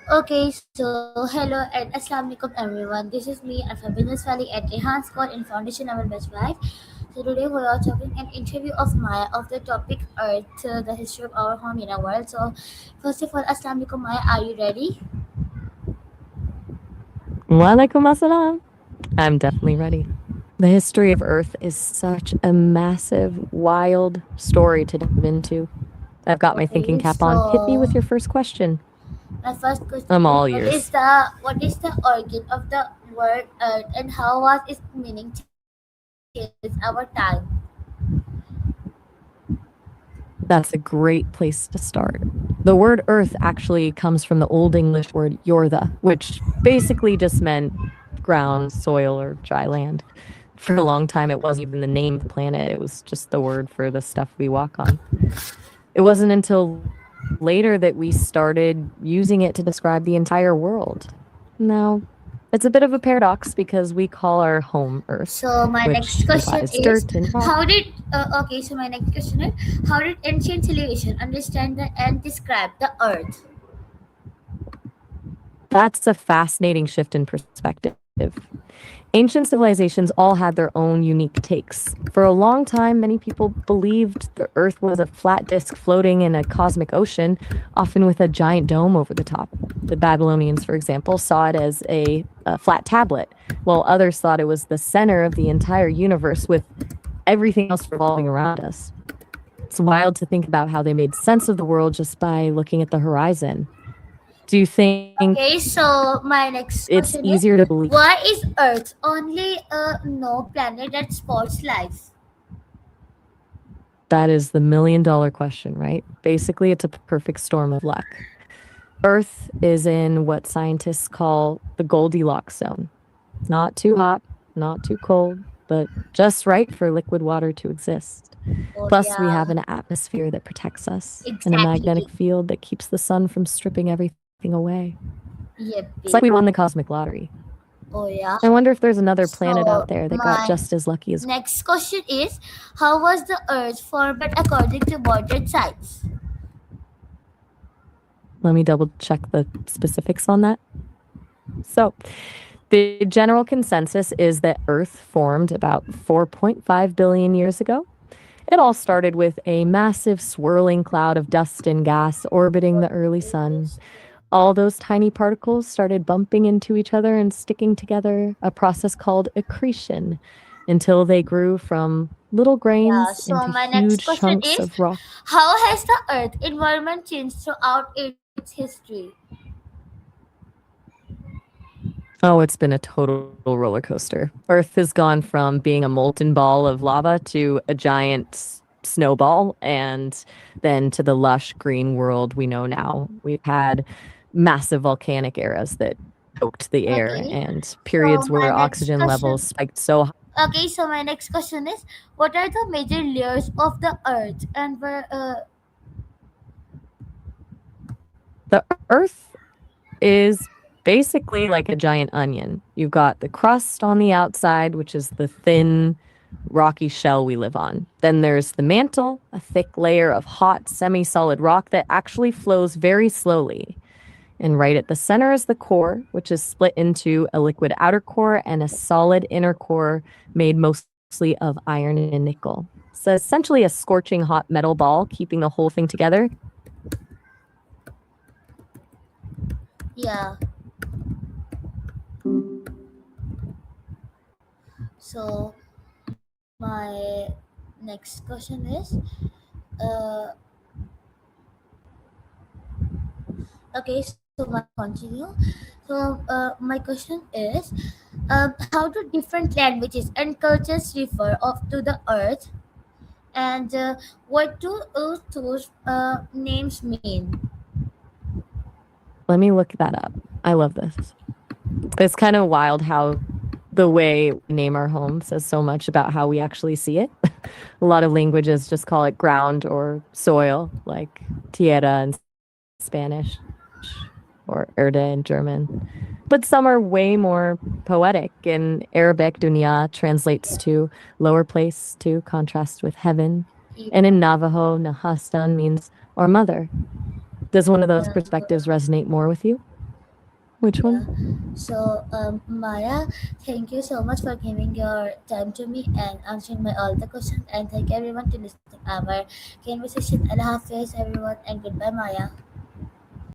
Okay, so hello and assalamu alaikum everyone. This is me, Alpha Business Valley at Rehan School in Foundation Our Best Life. So today we are talking an interview of Maya of the topic Earth, the history of our home in our world. So first of all, assalamu alaikum Maya, are you ready? Walaikum assalam. I'm definitely ready. The history of Earth is such a massive, wild story to dive into. I've got my thinking Okay, cap on. Hit me with your first question. my first question I'm is all ears. what is the origin of the word Earth and how was its meaning till our time? That's a great place to start. The word Earth actually comes from the Old English word Yortha, which basically just meant ground, soil, or dry land. For a long time, it wasn't even the name of the planet, it was just the word for the stuff we walk on. It wasn't until later that we started using it to describe the entire world. Now, it's a bit of a paradox because we call our home Earth, So my which next question implies is dirt and rock. how did okay so my next question is how did ancient civilization understand and describe the earth? That's a fascinating shift in perspective. Ancient civilizations all had their own unique takes. For a long time, many people believed the Earth was a flat disk floating in a cosmic ocean, often with a giant dome over the top. The Babylonians, for example, saw it as a flat tablet, while others thought it was the center of the entire universe with everything else revolving around us. It's wild to think about how they made sense of the world just by looking at the horizon. Do you think Okay, so my it's next easier question to is believe? why is earth only a no planet that sports life? That is the $1 million question, right? Basically, it's a perfect storm of luck. Earth is in what scientists call the Goldilocks zone. Not too hot, not too cold, but just right for liquid water to exist. Oh Plus, we have yeah, an atmosphere that protects us and a exactly. magnetic field that keeps the sun from stripping everything away. Yep. It's like we won the cosmic lottery. Oh yeah. I wonder if there's another planet So out there that got my just as lucky as we. next question is how was the earth formed according to modern science? Let me double check the specifics on that. So, the general consensus is that Earth formed about 4.5 billion years ago. It all started with a massive swirling cloud of dust and gas orbiting the early sun. All those tiny particles started bumping into each other and sticking together, a process called accretion, until they grew from little Yeah, grains so into my next huge question chunks is of rock. how has the earth environment changed throughout its history? Oh, it's been a total roller coaster. Earth has gone from being a molten ball of lava to a giant snowball and then to the lush green world we know now. We've had massive volcanic eras that choked the air Okay. and So periods my where next oxygen levels question spiked so high. okay, so my next question is what are the major layers of the earth and where The Earth is basically like a giant onion. You've got the crust on the outside, which is the thin, rocky shell we live on. Then there's the mantle, a thick layer of hot, semi solid rock that actually flows very slowly. And right at the center is the core, which is split into a liquid outer core and a solid inner core made mostly of iron and nickel. So essentially a scorching hot metal ball, keeping the whole thing together. yeah. So my next question is uh okay, so my continue. So my question is how do different languages and cultures refer of to the earth and what do those names mean? Let me look that up. I love this. It's kind of wild how the way we name our home says so much about how we actually see it. A lot of languages just call it ground or soil, like tierra in Spanish or erde in German. But some are way more poetic. In Arabic, dunya translates to lower place to contrast with heaven. And in Navajo, Nahastan means or mother. Does one of those Yeah. perspectives resonate more with you? Which Yeah. one? So, Maya, thank you so much for giving your time to me and answering my all the questions. And thank everyone to listening our conversation. Allah Hafiz, everyone, and goodbye, Maya.